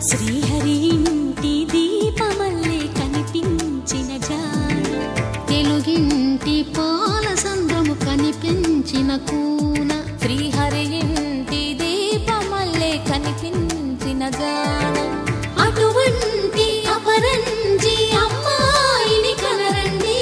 శ్రీహరి ఇంటి దీపమల్లే కనిపించిన జాన, తెలుగింటి పాల సంద్రము కనిపించిన కూన, శ్రీహరి ఇంటి దీపమల్లే కనిపించిన జాన, అటువంటి అపరంజి అమ్మాయిని కనరండి.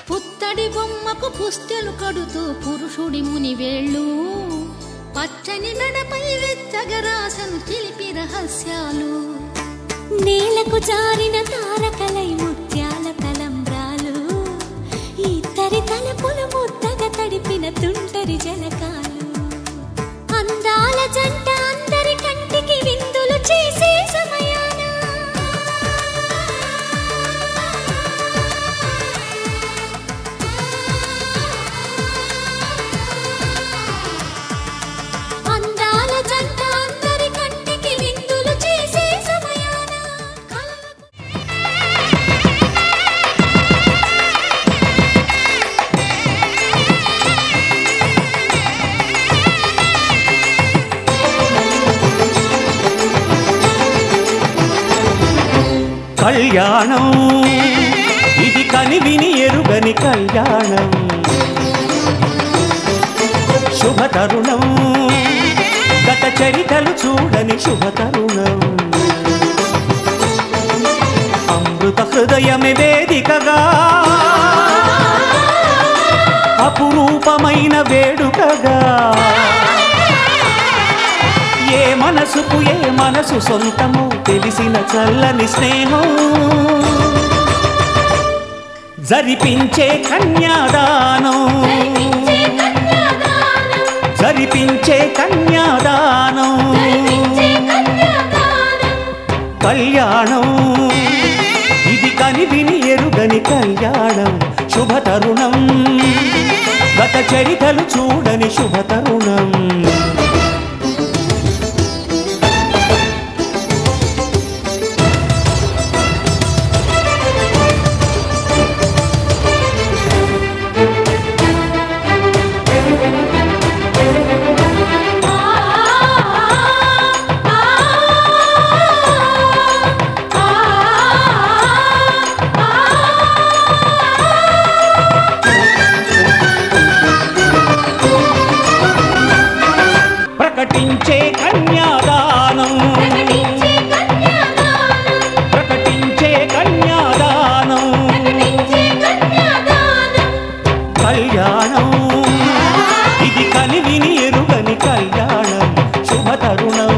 పుత్తడి బొమ్మకు పుస్తెలు కడుతూ పురుషుడి ముని వేళ్ళు, పచ్చని మెడపై వెచ్చగరాసను చిలిపి రహస్యాలు, నేలకు జారిన తారకలై ముత్యాల తలంబ్రాలు, ఇద్దరి తలపులు ముద్దగా తడిపిన తుంటరి జలకాలు, అందాల జంట అందరి కంటికి విందులు చేసే సమయాన, అందాల జంట అందరి కంటికి విందులు చేసే సమయాన, కళ్యాణం ఇది కనివిని ఎరుగని కళ్యాణం, శుభతరుణం గత చరితలు చూడని శుభతరుణం, అమృత హృదయమే వేదికగా అపురూపమైన వేడుకగా, ఏ మనసుకు ఏ మనసు సొంతమో తెలిసిన చల్లని స్నేహం, జరిపించే కన్యాదానం, జరిపించే కన్యాదానం, కళ్యాణం ఇది కనివిని ఎరుగని కళ్యాణం, శుభతరుణం గత చరితలు చూడని శుభతరుణం. ప్రకటించే కన్యాదానం, ప్రకటించే కన్యాదానం, కళ్యాణం ఇది కనివిని ఎరుగని కళ్యాణం, శుభతరుణం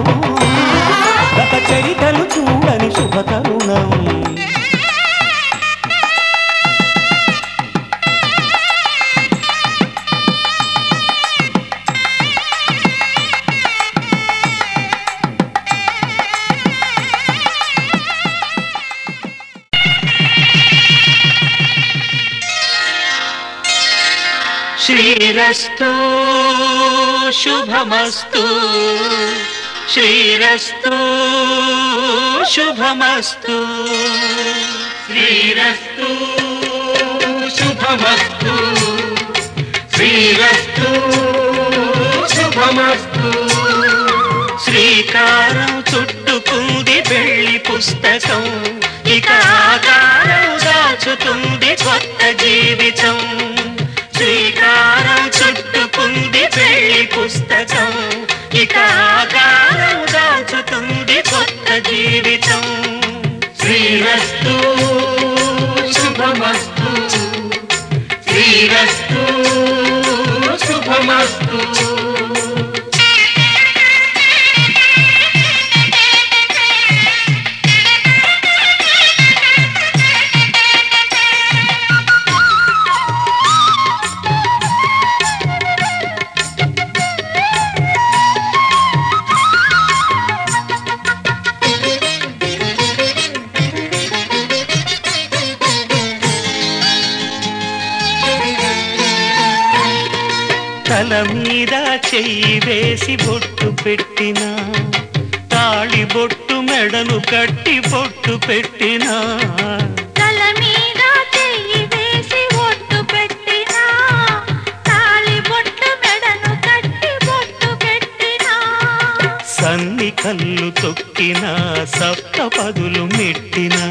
గత చరితలు చూడని శుభతరుణం. శ్రీరస్తు శుభమస్తు, శ్రీరస్తు శుభమస్తు, శ్రీరస్తు శుభమస్తు, శ్రీరస్తు శుభమస్తు. శ్రీకారం చుట్టుకుంది పెళ్లి పుస్తకం, ఇక ఆకారం దాచుతుంది కొత్త జీవితం. శ్రీకారం చుట్టుకుంది పెళ్లి పుస్తకం, ఇక ఆకారం దాచుతుంది కొత్త మీద చెయ్యి వేసి బొట్టు పెట్టినా తాళి బొట్టు మెడను కట్టి బొట్టు పెట్టినా తల మీద చెయ్యి వేసి బొట్టు పెట్టినా తాళి బొట్టు మెడను కట్టి బొట్టు పెట్టినా సన్ని కళ్ళు తొక్కినా సప్త పదులు మెట్టినా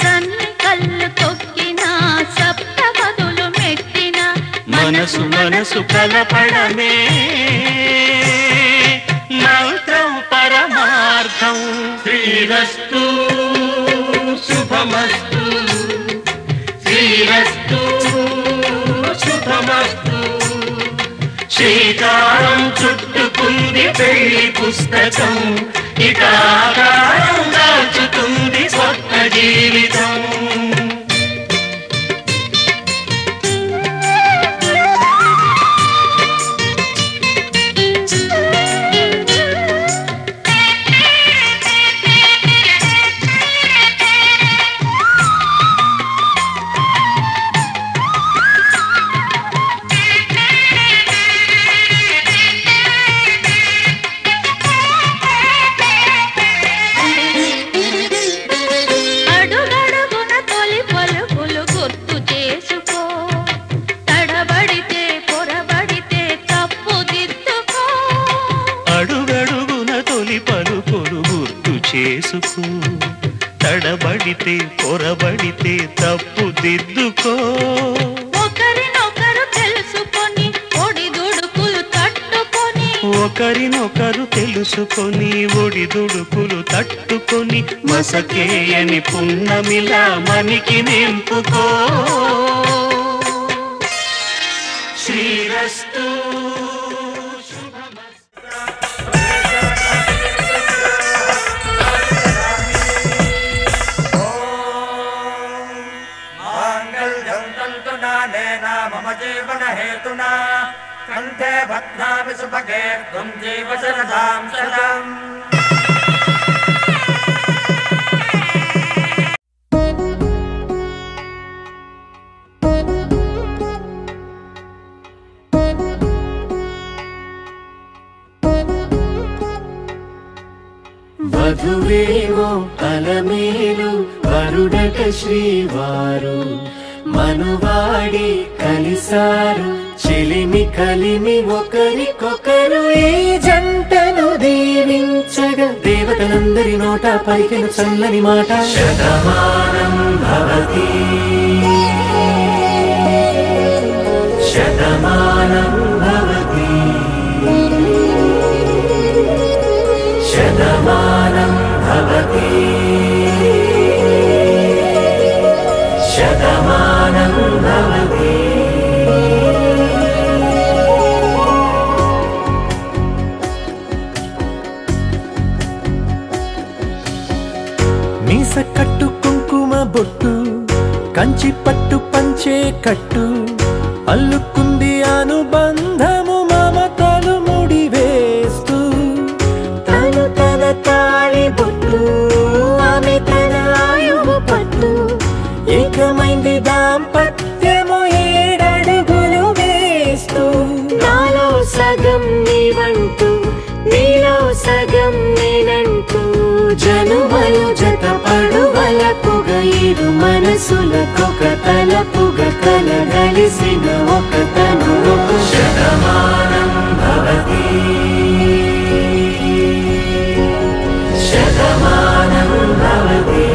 సన్ని కళ్ళు తొక్కినా సప్త పదులు మెట్టినా మనసు మనసు కలపడమే మంత్రం పరమార్థం శ్రీరస్తు శుభమస్తు శ్రీరస్తు శుభమస్తు శ్రీకారం చుట్టుకుంది పెళ్లి పుస్తకం ఇక ఆకారం దాచుతుంది స్వప్న జీవితం తడబడితే పొరబడితే తప్పు దిద్దుకో ఒకరినొకరు తెలుసుకొని ఒడిదుడుకులు తట్టుకొని ఒకరినొకరు తెలుసుకొని ఒడిదుడుకులు తట్టుకొని మసకేయని పున్నమిలా మనికి నింపుకో శ్రీరస్తు मम जीवन हेतुना कंठे बध्नामि सुभगे त्वं जीव शरदां शरदम् వధువేవో అలమేలు వరుడట శ్రీవారు మనువాడి కలిసారు చెలిమి కలిమి ఒకరికొకరు ఈ జంటను దీవించగా దేవతలందరి నోట పలికిన చల్లని మాట శతమానం భవతి శతమానం భవతి శతమానం భవతి శతమానం భవతి మీస కట్టు కుంకుమ బొట్టు కంచి పట్టు పంచే కట్టు అల్లుకుంది అనుబంధము మమతలు ముడివేస్తూ తను తన తాళి బొట్టు ఆమె తన ఆయువు పట్టు ఏకమైంది దాంపత్యము 7 అడుగులు వేస్తూ నాలో సగం నీవంటూ నీలో సగం నేనంటూ జనుమలు జత పడువలపుగా ఇరు మనసులకొక తలపుగా కలగలిసిన ఒక తను శతమానం భవతి శతమానం భవతి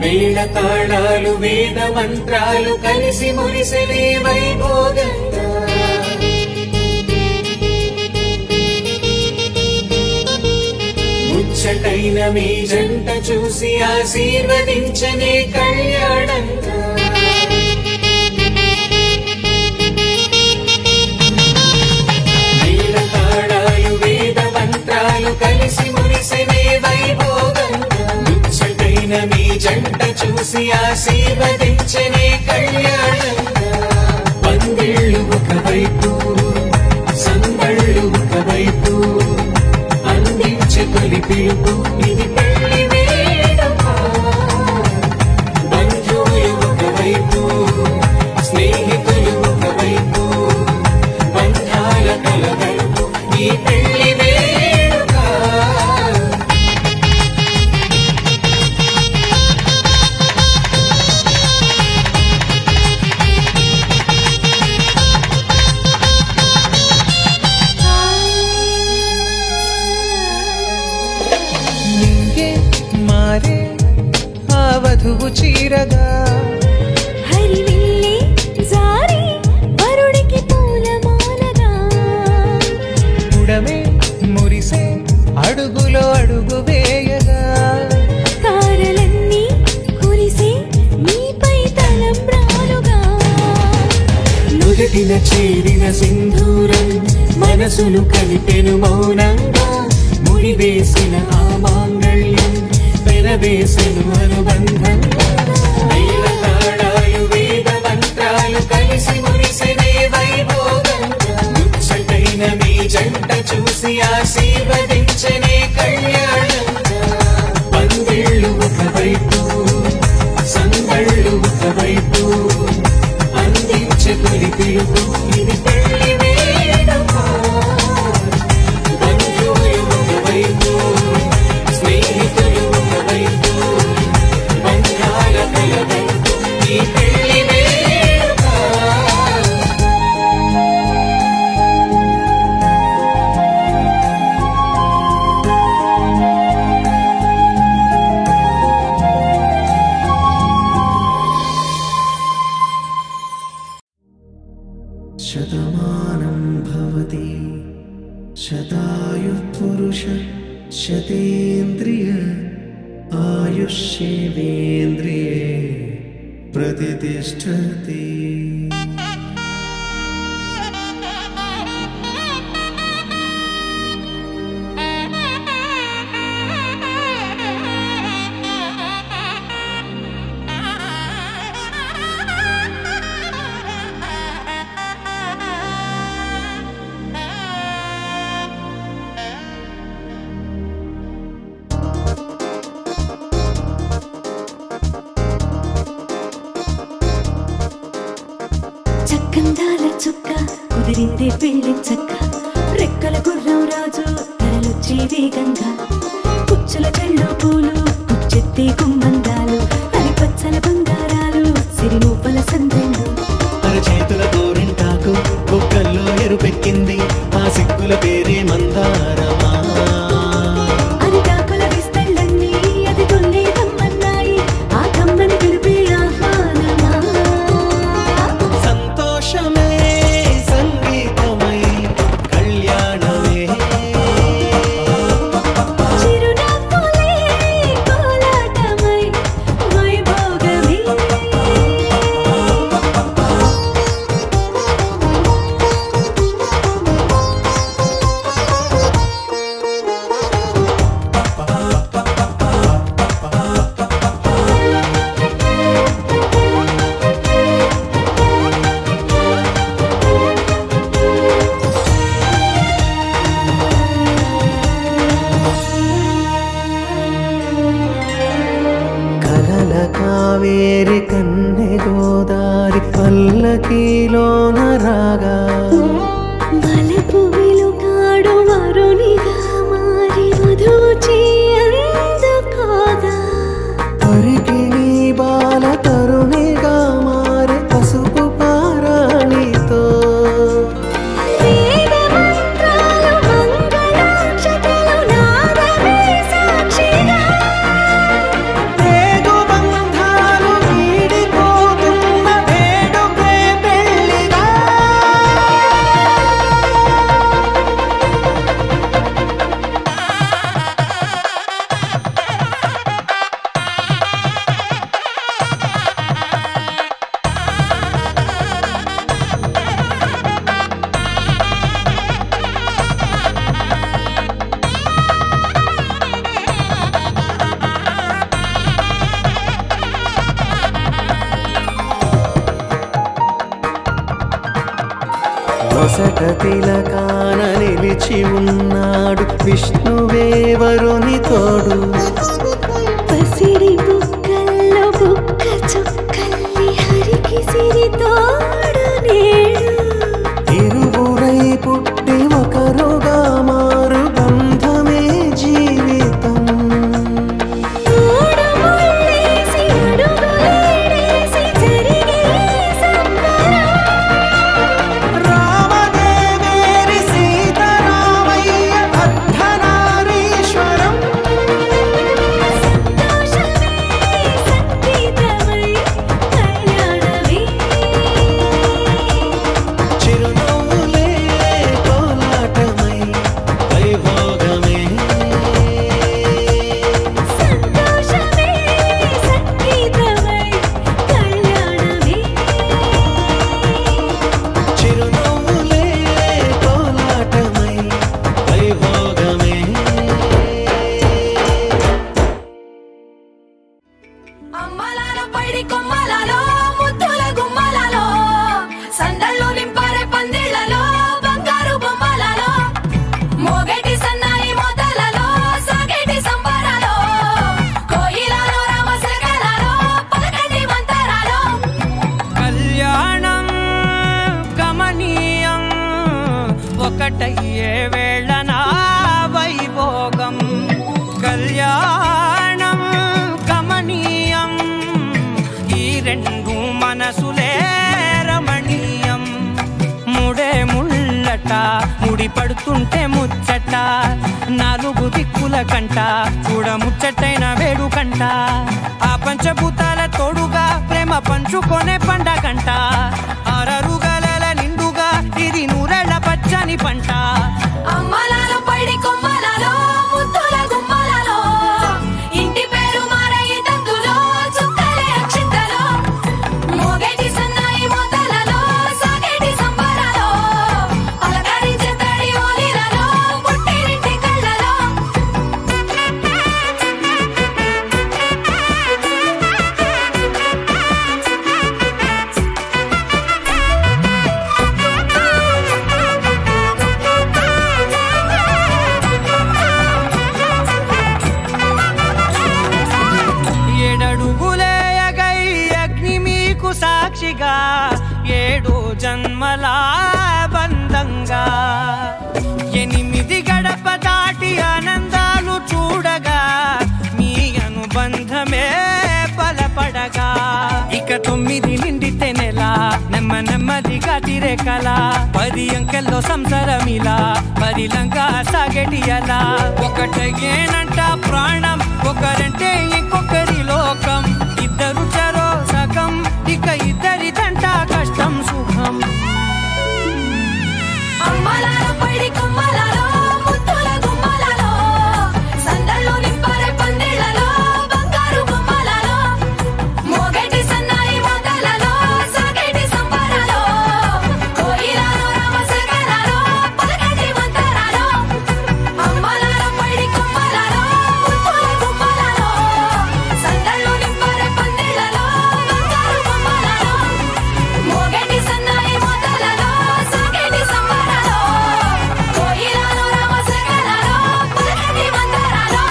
మేళ తాళాలు వేద మంత్రాలు కలిసి మురిసెనే వైభోగంగా ముచ్చటైన మీ జంట చూసి ఆశీర్వదించనే కళ్యాణంగా మేళ తాళాలు వేద మంత్రాలు కలిసి మురిసెనే వైభోగంగా ముచ్చటైన మీ జంట చూసి ఆశీర్వదించనే కళ్యాణంగా పందిళ్ళు ఒకవైపు సందళ్ళు ఒకవైపు అందించే తొలి పిలుపు ఇది పెళ్లి వేడుక బంధువులు ఒకవైపు స్నేహితులు ఒకవైపు బంధాల కలగలుపు ఈ పెళ్లి వేడుక వధువు చీరగా హరివిల్లి జారి వరుడికి పూలమాలగా ఉడమే మురిసే అడుగులో అడుగు వేయగా తారలన్నీ కురిసే నీపై తలంబ్రాలుగా నుదిటిన చేరిన సింధూరం మనసులు కలిపెను మౌనంగా ముడివేసిన ఆ మాంగళ్యం పెనవేసెను అనుబంధంగా మేళ తాళాలు వేద మంత్రాలు కలిసి మురిసెనే వైభోగంగా ముచ్చటైన మీ జంట చూసి ఆశీర్వదించనే కళ్యాణంగా పందిళ్ళు ఒకవైపు సందళ్ళు ఒకవైపు అందించే తొలి పిలుపు ఇది పెళ్లి వేడుక బంధువులు ఒకవైపు స్నేహితులు ఒకవైపు బంధాల కలగలుపు ఈ పెళ్లి వేడుక శతమానం భవతి శతాయుః పురుష శతేంద్రియ ఆయుష్యేంద్రియే ప్రతిష్టతి చక్కందాల చుక్క కుదిరిందే పెళ్లి చక్క రెక్కల గుర్రం రాజు తరలొచ్చి వేగంగా కుచ్చుల చెళ్ళు పూలు కుచ్చెత్తి గుమ్మందాలు అరి పచ్చల బంగారాలు సిరిమూపల సందెళ్ళు అరచేతుల గోరింటాకు బొక్కల్లో ఎరుపెక్కింది ఆ సిగ్గుల పేరే మందారమా అరిటాకుల విస్తళ్ళన్నీ అది తొల్లి తమ్మన్నాయి ఆ తమ్మని పిలిపే ఆహ్వానమా సంతోషమే సంగీతమై కళ్యాణమే చిరునవ్వులే కోలాటమై వైభోగమే కలల కావేరి కన్నె గోదారి పల్లకీలోన రాగా వలపు వెలుగాడు వరునిగా మారి వధూచి అందుకోగా తరికి నీ బాల తరుణిగా మారి పసుపు పారాణితో వేద మంత్రాలు మంగళాక్షతలు నాదమే సాక్షిగా రేగు బంధాల వటతిలకాన నిలిచి ఉన్నాడు విష్ణువే వరుని తోడు. పసిడి బుక్కల్లో బుక్క చుక్కల్లి హరికి సిరి తోడు నేడు. ఇరువురై పుట్టి ఒకరుగా మారు బంధమే జీవితం. మూడుముళ్ళేసి అడుగులేసి జరిగే సంబరం. రామదేవేరి సీతారామయ్య అర్ధనారీశ్వరం. సంతోషమే సంగీతమై కళ్యాణమే. చిరునవ్వులే కోలాటమై వైభోగమే. సంతోషమే సంగీతమై కళ్యాణమే. చిరునవ్వులే కోలాటమై వైభోగమే. అమ్మలాల పైడి కొమ్మలలో ముద్దుల గుమ్మలలో సందళ్ళు నింపారే పందిళ్లలో బంగారు బొమ్మలలో మోగేటి సన్నాయి మోతలలో సాగేటి సంబరాలో కోయిలలో రామశకలలో పలకటి మంతరాలో కళ్యాణం గమనీయం ఒకటయ్యే వేళనా వైభోగం. కళ్యాణం గమనీయం ఈ రెండు మనసులే రమణీయం. ముడే ముళ్ళట ముడి పడుతుంటే ముచ్చట నాలుగు దిక్కుల కంట చూడ ముచ్చటైన వేడుకంట. ఆ పంచభూతాల తోడుగా ప్రేమ పంచుకొనే పండగంట. ఆరరుగల నిండుగా ఇది నూరెళ్ళ పచ్చని పంట. అమ్మలాల పైడి కొమ్మలలో ముద్దుల గుమ్మలలో ఇంటి పేరు మారయి తందులో చుక్కలే అక్షింతలో మోగేటి సన్నాయి మోతలలో సాగేటి సంబరాలో పలకరించే తడి ఓలిలలో పుట్టినింటి కళ్ళలో. ఏడడుగులే ఎగై అగ్ని మీకు సాక్షిగా ఏడు జన్మల బంధంగా 8 గడప దాటి ఆనందాలు చూడగా మీ అనుబంధమే బలపడగా. ఇక 9 నిండితే నెల నెమ్మదిగా తిరే కల 10 అంకెల్లో సంసారమిలా పరిలంగా సాగేటి అలా. ఒకటేనంట ప్రాణం ఒకరంటే ఇంకొకరి లోకం. ఇద్దరు చరో సగం ఇక ఇద్దరిదంట కష్టం సుఖం. అమ్మలాల పైడి కొమ్మలలో ముద్దుల గుమ్మలలో సందళ్ళు నింపారే పందిళ్లలో బంగారు బొమ్మలలో మోగేటి సన్నాయి మోతలలో సాగేటి సంబరాలో కోయిలలో రామశకలలో పలకటి మంతరాలో. అమ్మలాల పైడి కొమ్మలలో ముద్దుల గుమ్మలలో సందళ్ళు నింపారే పందిళ్లలో బంగారు బొమ్మలలో మోగేటి సన్నాయి మోతలలో సాగేటి సంబరాలో కోయిలలో రామశకలలో పలకటి మంతరాలో.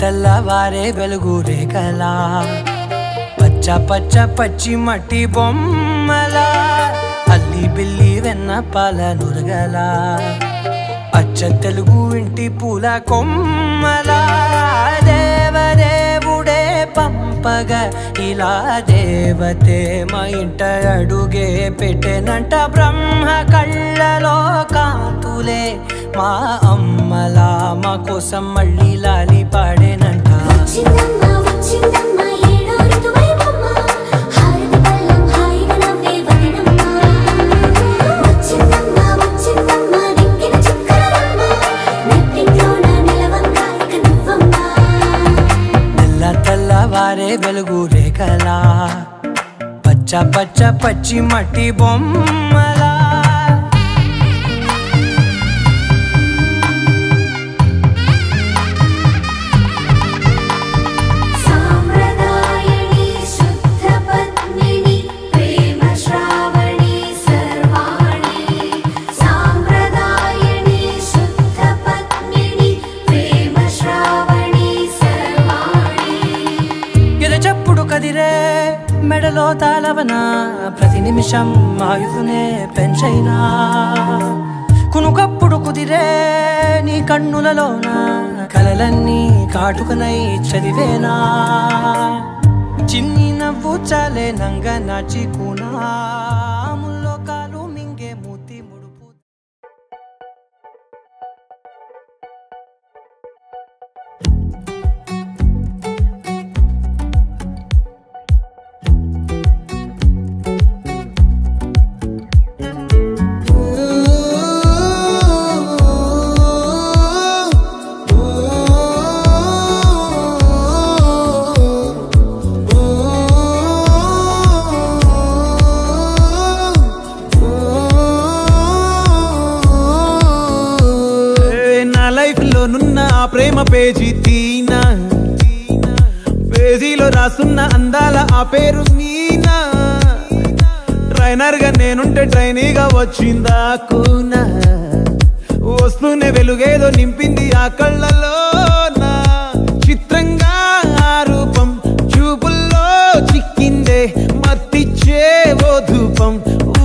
తెల్లవారే వెలుగు రేఖలా పచ్చ పచ్చ పచ్చి మట్టి బొమ్మలా అల్లి బిల్లి వెన్న పాల నురగలా అచ్చ తెలుగు ఇంటి పూల కొమ్మలా. దేవదేవుడే పంపగా ఇలా దేవతే మా ఇంట అడుగే పెట్టెనంట. బ్రహ్మ కళ్ళలో కాంతులే మా అమ్మలా మా కోసం మళ్ళీ లాలి పాడేనంట. వచ్చిందమ్మ వచ్చిందమ్మ ఏడో ఋతువైవమ్మ హారతి పళ్ళం హాయిగా నవ్వే వదనమ్మ. వచ్చిందమ్మ వచ్చిందమ్మ దిక్కిన చుక్కలమ్మ నెట్టింట్లోన రేఖలా పచ్చ పచ్చ పచ్చి మట్టి బొమ్మలా సాంప్రదాయని శుద్ధ పద్మిని ప్రేమ శ్రావణి సర్వాణి సాంప్రదాయని శుద్ధ పద్మిని ప్రేమ శ్రావణి సర్వాణి ఎద చప్పుడు కదిరే మెడలో తాళవన ప్రతి నిమిషం ఆయుధునే పెంచైనా కునుకప్పుడు కుదిరే నీ కన్నులలోన కలలన్నీ కాటుకనై చదివేనా చిన్ని నవ్వు చాలే నంగ నాచి కూనాముల్లో కాలు మింగే మూతి ముడుపు ప్రేమ పేజీ తీనా పేజీలో రాసున్న అందాల ఆ పేరు మీనా ట్రైనర్ గా నేనుంటే ట్రైనీగా వచ్చిందా కూనా వస్తూనే వెలుగేదో నింపింది ఆ కళ్ళలోన చిత్రంగా ఆ రూపం చూపుల్లో చిక్కిందే మత్తిచ్చే ఓ ధూపం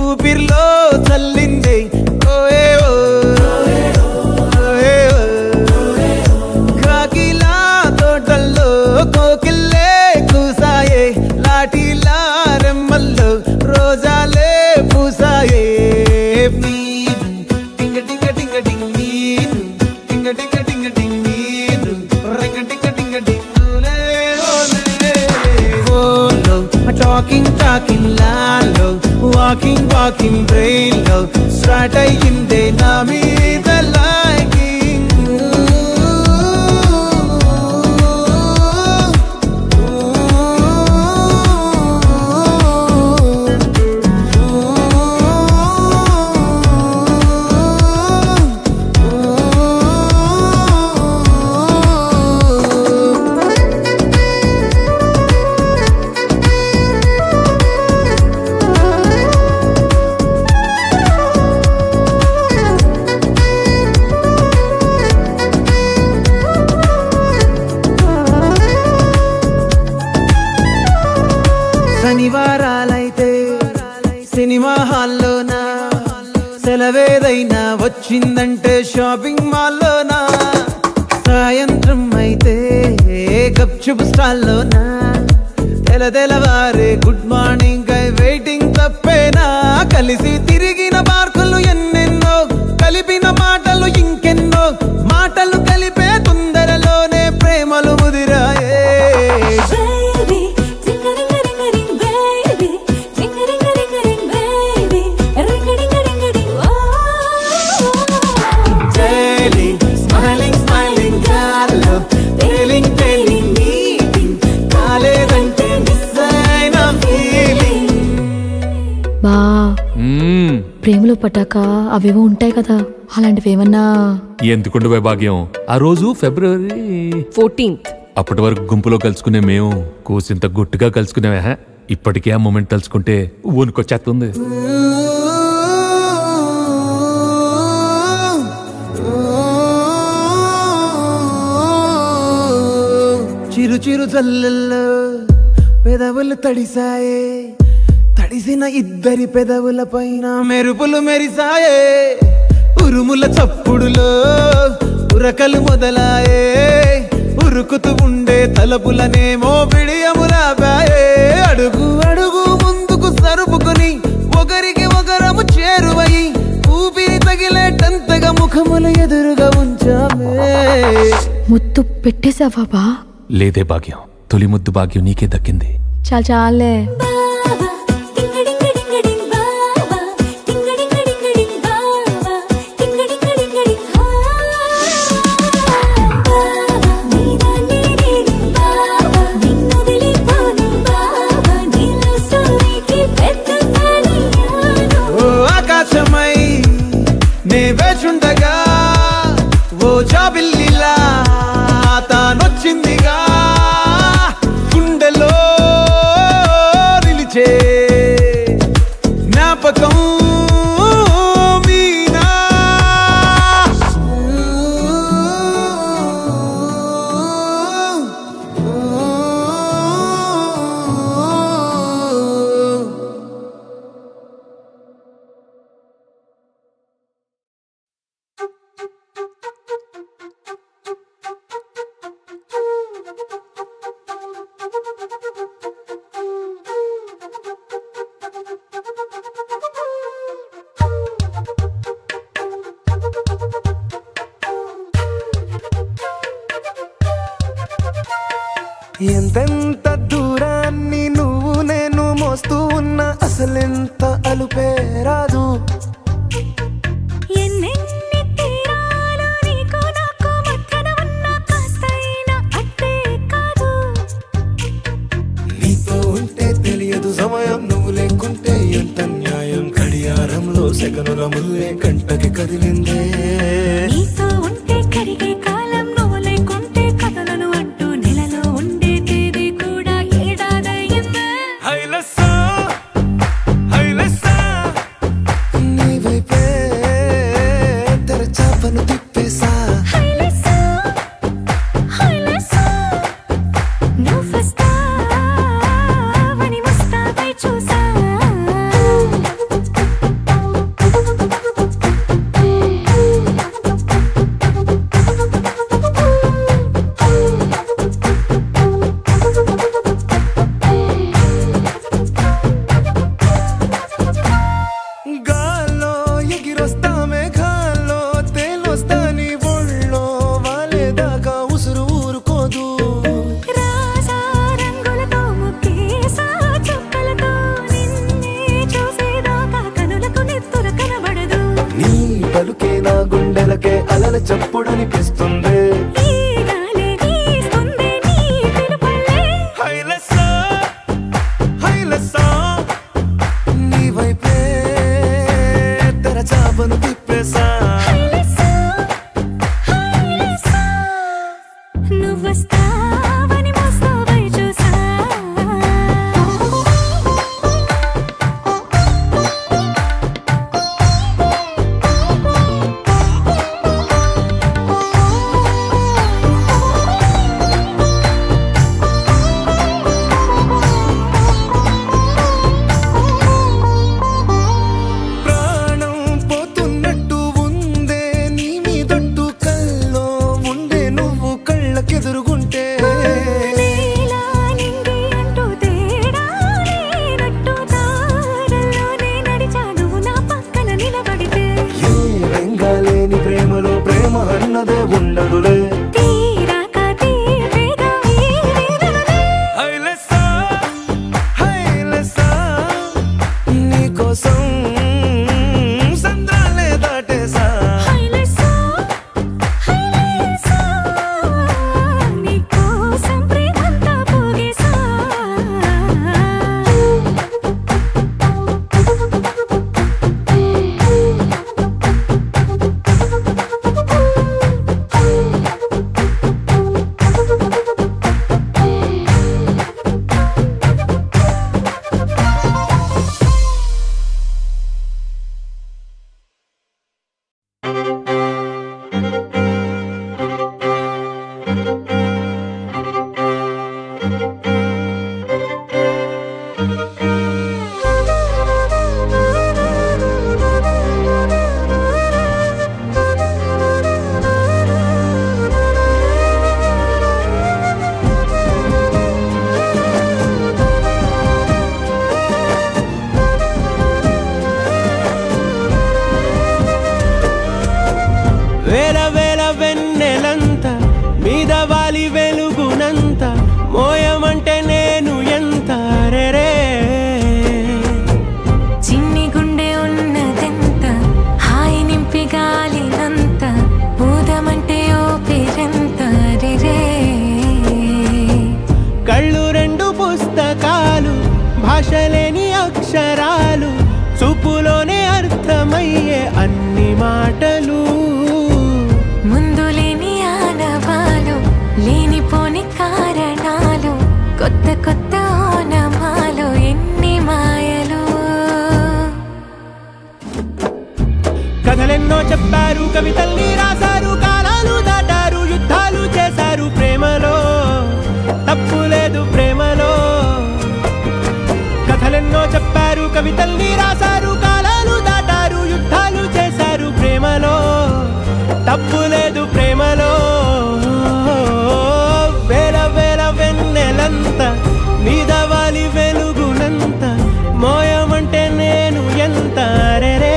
ఊపిరిలో చల్లిందే ఓయే ఓ కోకిల్లే కూసాయే లాఠీలా రెమ్మల్లో రోజాలే పూసాయే టింగ టింగ టింగ టింగ్ నీరు టింగ టింగ టింగ టింగ్ నీరు రంగ టింగ టింగ టింగులే ఓలో టాకింగ్ టాకింగ్ లాలో వాకింగ్ వాకింగ్ బ్రెయిన్ లో స్టార్ట్ అయ్యిందే నా మీద లైకింగ్ శనివారాలైతే సినిమా హాల్లోనా సెలవేదైనా వచ్చిందంటే షాపింగ్ మాల్లోనా సాయంత్రం అయితే గప్చుప్ స్టాల్లోనా తెలవారే గుడ్ మార్నింగ్ వెయిటింగ్ తప్పేనా కలిసి తిరిగిన పార్కులు ఎన్నెన్నో కలిపిన మాటలు ఇంకెన్నో మాటలు కలిపే తొందరలోనే ప్రేమలు ముదిరాయే ప్రేమలో పట్టాక అవేవో ఉంటాయి కదా, అలాంటివి ఏమన్నా? ఎందుకుంటే భాగ్యం, ఆ రోజు ఫిబ్రవరి 14th. అప్పటి వరకు గుంపులో కలుసుకునే మేము కూసింత గుట్టుగా కలుసుకునేవా. ఇప్పటికే ఆ మూమెంట్ తలుచుకుంటే ఊనుకొచ్చేస్తుంది. చిరు చిరు జల్లెల్లో పెదవులు తడిసాయే, తడిసిన ఇద్దరి పెదవుల పైన మెరుపులు మెరిసాయే, ఉరుముల చప్పుడులో ఉరకలు మొదలాయే, ఉరుకుతూ ఉండే తలపులనేమో బిడియములాపాయే. అడుగు అడుగు ముందుకు సరుపుకుని ఒకరికి ఒకరము చేరువై ఊపిరి తగిలేటంతగా ముఖములు ఎదురుగా ఉంచామే. ముద్దు పెట్టేశావా బా? లేదే భాగ్యం, తొలి ముద్దు భాగ్యం నీకే దక్కింది. చాలే. భాషే జ్ఞాపకం మీనా ఎంతెంత దూరాన్ని నువ్వు నేను మోస్తూ ఉన్నా అసలెంత అలుపే రాదు ఎన్నెన్ని తీరాలు నీకు నాకు మధ్యన ఉన్న కాస్తైనా అట్టే కాదు నీతో ఉంటే తెలియదు సమయం నువ్వు లేకుంటే ఎంత న్యాయం గడియారంలో సెకనుల ముల్లే కంటకి కదిలిందే నీతో ఉంటే కరిగే కాలం నువ్వు లేకుంటే కథలను అంటూ నెలలో ఉండే తేదీ కూడా ఏడాదయ్యిందే హైలసా హైలసా నీ వైపే తెరచాపను తిప్పేసా హైలెసా హైలెసా నువ్వు వస్తావని ముస్తాబై చూసా గాల్లో ఎగిరొస్తా మేఘాల్లో తేలొస్తా నీ ఒళ్ళో వాలేదాకా ఉసురు ఊరుకోదు రాజా రంగులతో ముక్కేసా చుక్కలతో నిన్నే చూసేదాకా కనులకు నెత్తుర కనబడదు నీ పలుకే నా గుండెలకే అలల చప్పుడనిపిస్తుంది ఈ గాలి వీస్తుంది నీ పిలుపులే హైలసా హైలసా నీ వైపే తెరచాపను తిప్పేసా హైలెసా హైలెసా నువ్వు వస్తావని ముస్తాబై చూసా ప్రాణం పోతున్నట్టు ఉందే నీ మీదొట్టు కల్లో ఉండే నువ్వు కళ్ళకెదురుగుంటే నీలా నింగి అంటూ తేడా లేనట్టు దారుల్లోనే నడిచా నువ్వు నా పక్కన నిలబడితే ఏ వెంగాలేని ప్రేమలో ప్రేమ అన్నదే ఉండదులే తీరాక తీపేగా ఈ వేదనలే హైలసా హైలసా నీకోసం సంద్రాలే దాటేసా హైలెసా హైలెసా నీకోసం ప్రేమంతా పోగేసా వేల వేల వెన్నెలంత మీద వాలి వెలుగునంత మోయమంటే నేను ఎంత రే చిన్ని గుండె ఉన్నదెంత హాయి నింపి గాలినంత ఊదమంటే ఓపిరెంత రే కళ్ళు రెండు పుస్తకాలు భాషలేని అక్షరాలు చూపులోనే అర్థమయ్యే అన్ని మాటలు ముందు లేని ఆనవాలు లేనిపోని కారణాలు కొత్త కొత్త ఓనమాలు ఎన్ని మా కవితల్ని రాశారు, కాలాలు దాటారు, యుద్ధాలు చేశారు ప్రేమలో, తప్పు లేదు ప్రేమలో. వేల వేల వెన్నెలంత మీద వాలి వెలుగునంత, మోయమంటే నేను ఎంత రే.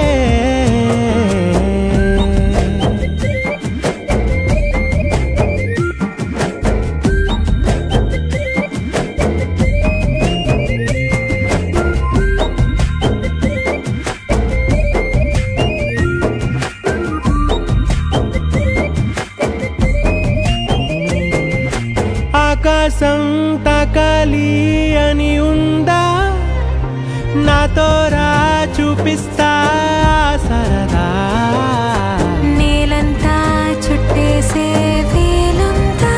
ఆకాశం తాకాలి అని ఉందా, నాతో రా చూపిస్తా సరదా. నేలంతా చుట్టేసే వీలుందా,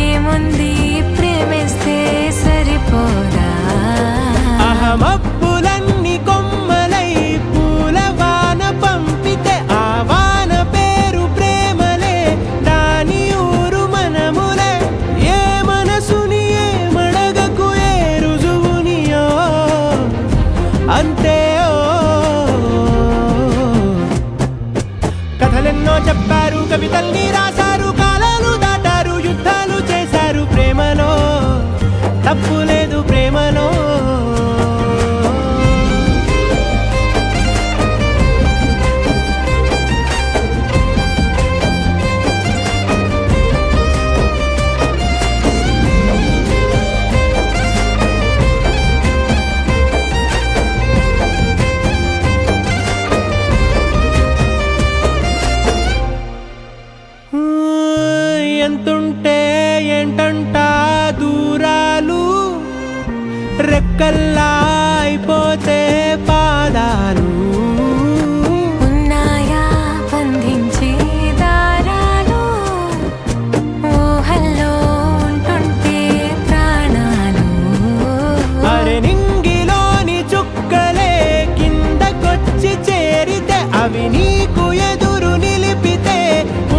ఏముంది ప్రేమిస్తే సరిపోదా. అహమప్పులన్నీ కొమ్మలై పూల వాన పంపితే, ఆ వాన పేరు ప్రేమలే, దాని ఊరు మనములే. ఏ మనసుని ఏ మడగకు, ఏ రుజువునియో అంతే. కథలెన్నో చెప్పారు, కవితల్ని రాశారు, కాలాలు దాటారు, యుద్ధాలు చేశారు ప్రేమలో, తప్పు లేదు ప్రేమలో. ఎంతుంటే ఏంటంట దూరాలు, రెక్కల్లా అయిపోతే పాదాలు. ఉన్నాయా బంధించే దారాలు, ఊహల్లో ఉంటుంటే ప్రాణాలు. అరే నింగిలోని చుక్కలే కిందకొచ్చి చేరితే, అవి నీకు ఎదురు నిలిపితే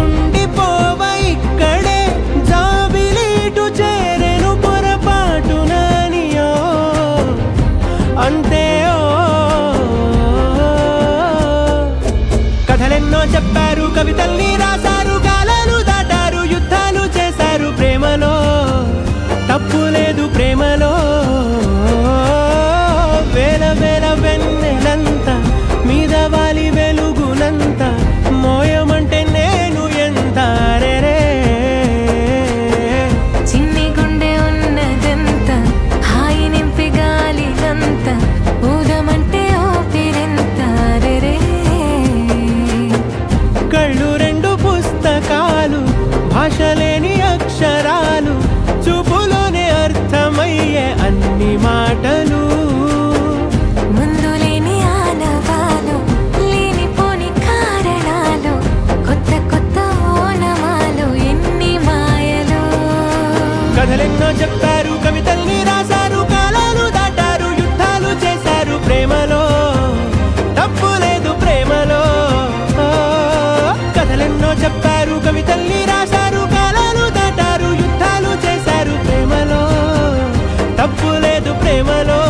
ఉండిపోవ ఇక్కడే. జాబిలీటు చేరెను పొరపాటు నానియో అంతే. కథలెన్నో చెప్పారు, కవితల్ని రాశారు, కాలాలు దాటారు, యుద్ధాలు చేశారు ప్రేమలో, తప్పు లేదు ప్రేమలో. వేల వేల వెన్నెలంత మీద వాలి వెలుగునంత, మోయమంటే నేను ఎంత రే. చిన్ని గుండె ఉన్నదంత, హాయి నింపి గాలినంత, ఊదమంటే ఊపిరెంత రే. కళ్ళు రెండు పుస్తకాలు, భాష లేని అక్షరాలు, చూపులోనే అర్థమయ్యే అన్ని మాటలు. ముందు లేని ఆనవాలు, లేనిపోని కారణాలు, కొత్త కొత్త ఓనమాలు, ఎన్ని మాయలు. కథలెన్నో చెప్పారు, కవితల్ని రాశారు, కాలాలు దాటారు, యుద్ధాలు చేశారు ప్రేమలో, తప్పు లేదు ప్రేమలో. కథలెన్నో చెప్పారు, కవితల్ని రాశారు, కాలాలు దాటారు, యుద్ధాలు చేశారు ప్రేమలో, తప్పు లేదు ప్రేమలో.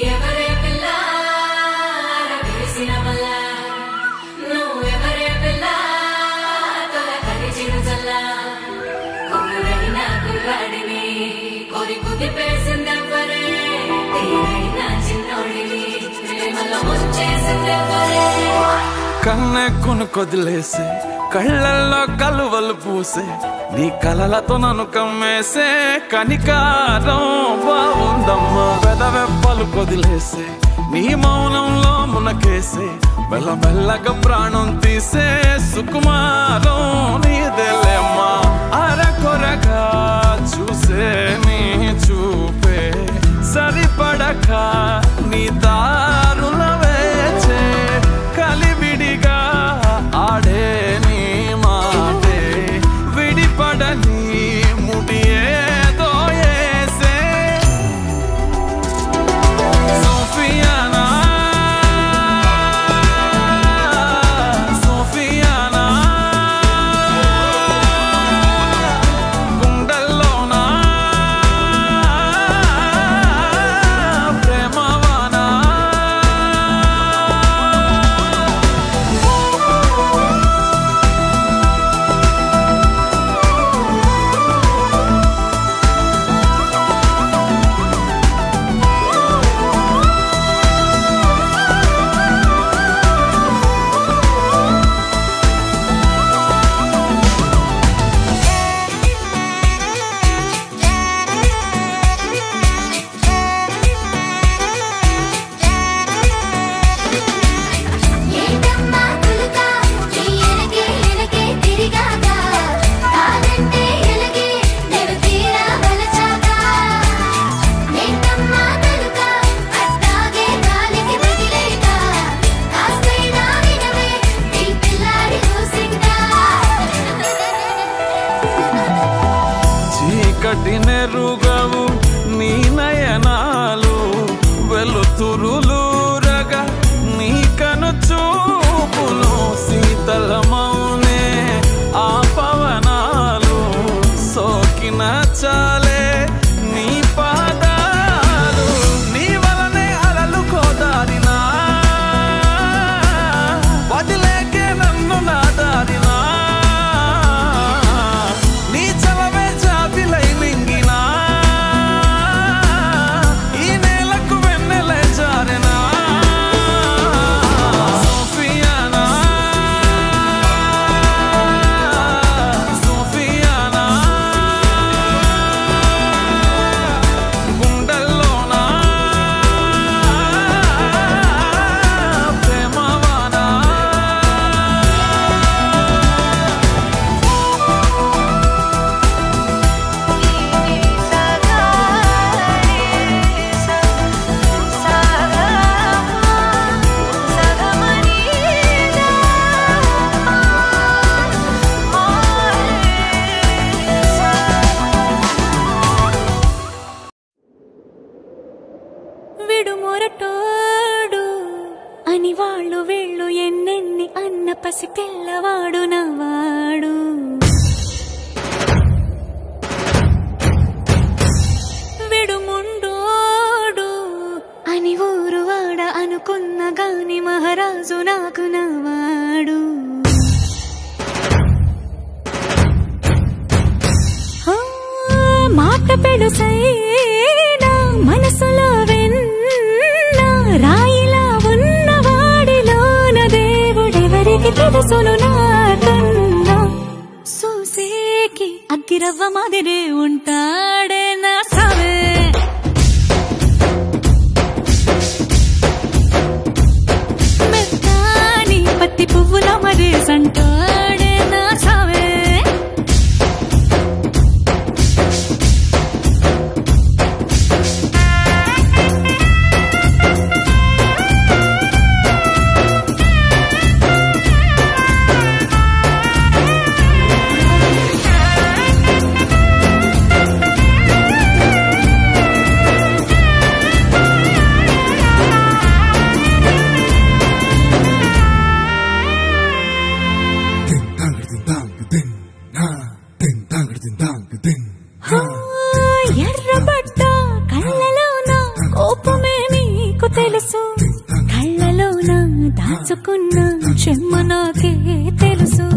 ఎవరే పిల్ల రవేసిన వల్ల, నువ్వెవరే పిల్ల తొల కరిచిన జల్ల. కొడురైన కుర్రాడిని కోరి కుదిపేసిందెవ్వరే, తీరైన చిన్నోడిని ప్రేమలో ముంచేసిందెవ్వరే. కన్నె కొనుకొదిలేసే, కళ్ళల్లో కలువలు పూసే, నీ కలలతో నన్ను కమ్మేసే కనికారం బాగుందమ్మా. పెదవెప్పలు కొదిలేసే, నీ మౌనంలో మునకేసే, మెల్లమెల్లగా ప్రాణం తీసే సుకుమారం నీదేలేమ్మా. అరకొరగా చూసే నీ చూపే, సరిపడక నీ దారుల వేచే, కలివిడిగా ఆడే నీ మాటే, విడిపడని ముడి ఏదో ఏసే. సోఫియానా సురులూరగా నీ కను చూపులు శీతలమౌనే ఆ పవనాలు సోకిన చాలే నీ పాదాలు నీ వలనే అలలు కోదారినా వదిలేకే నన్ను నా దారినా నీ చలవే జాబిలై మింగినా ఈ నేలకు వెన్నెలే జారెనా సోఫియానా సోఫియానా గుండెల్లోనా ప్రేమవానా విడుమొరటోడు అని వాళ్ళు వీళ్ళు ఎన్నెన్ని అన్న పసి పిల్లవాడు నవ్వాడు విడుముండోడు అని ఊరు వాడ అనుకున్న గాని మహారాజు నాకు నవ్వాడు మాట పెడుసైనా మనసులో వెన్న రాయిలా ఉన్నవాడిలోన దేవుడెవరికి తెలుసును నాకన్నా సూసేకి అగ్గిరవ్వ మాదిరే ఉంటాడే నా సావే మెత్తాని పత్తి పువ్వుల మరి సంటాడే నా సావే ఎర్రబడ్డ కళ్ళలోన కోపమే నీకు తెలుసు కళ్ళలోన దాచుకున్న చెమ్మ నాకే తెలుసు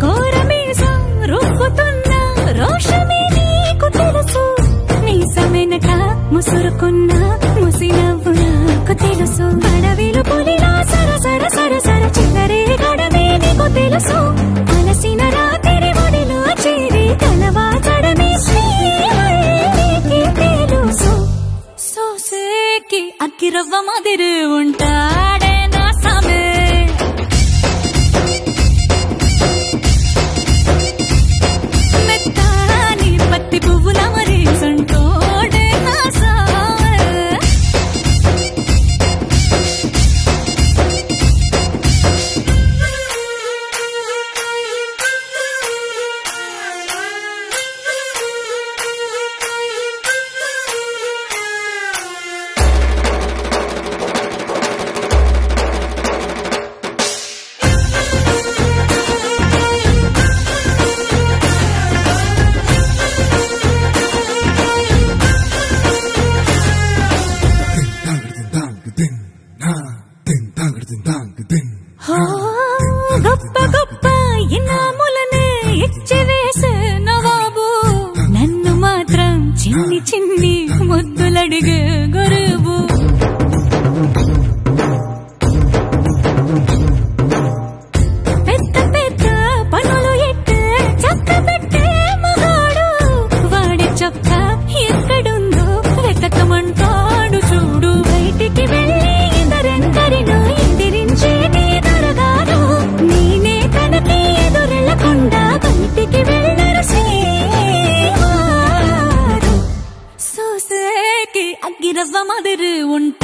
కోరమీసం రుబ్బుతున్న రోషమే నీకు తెలుసు మీసమెనక ముసురుకున్న ముసినవ్వు నాకు తెలుసు అడవిలు పులిలా సరసర సరసర చిల్లరే గడమే నీకు తెలుసు అలసిన రాత్రి ఒడిలో చేరి కలవాచడమే శ్రీకి తెలుసు సోసేకి అగ్గిరవ్వ మాదిరి ఉంటాడే నా సామే మెత్తాని పత్తి పువ్వుల మరి సంటోడే నా సామే గొప్ప గొప్ప ఇనాములనే ఇచ్చి వేసే నవాబు నన్ను మాత్రం చిన్ని చిన్ని ముద్దులడిగే గురువు పెద్ద పెద్ద పనులు ఎట్టే చక్క పెట్టే మగాడు వాడి చొక్క ఎక్కడుందో వెతకమంటాడు చూడు బయటికి వెళ్ళి ఇద్దరెందరినో ఎదిరించేది దొరగారు నేనే తనకి ఎదురెళ్ళకుండా బయటికి వెళ్ళరు శ్రీవారు సోసేకి అగ్గిరవ్వ మాదిరి ఉంటా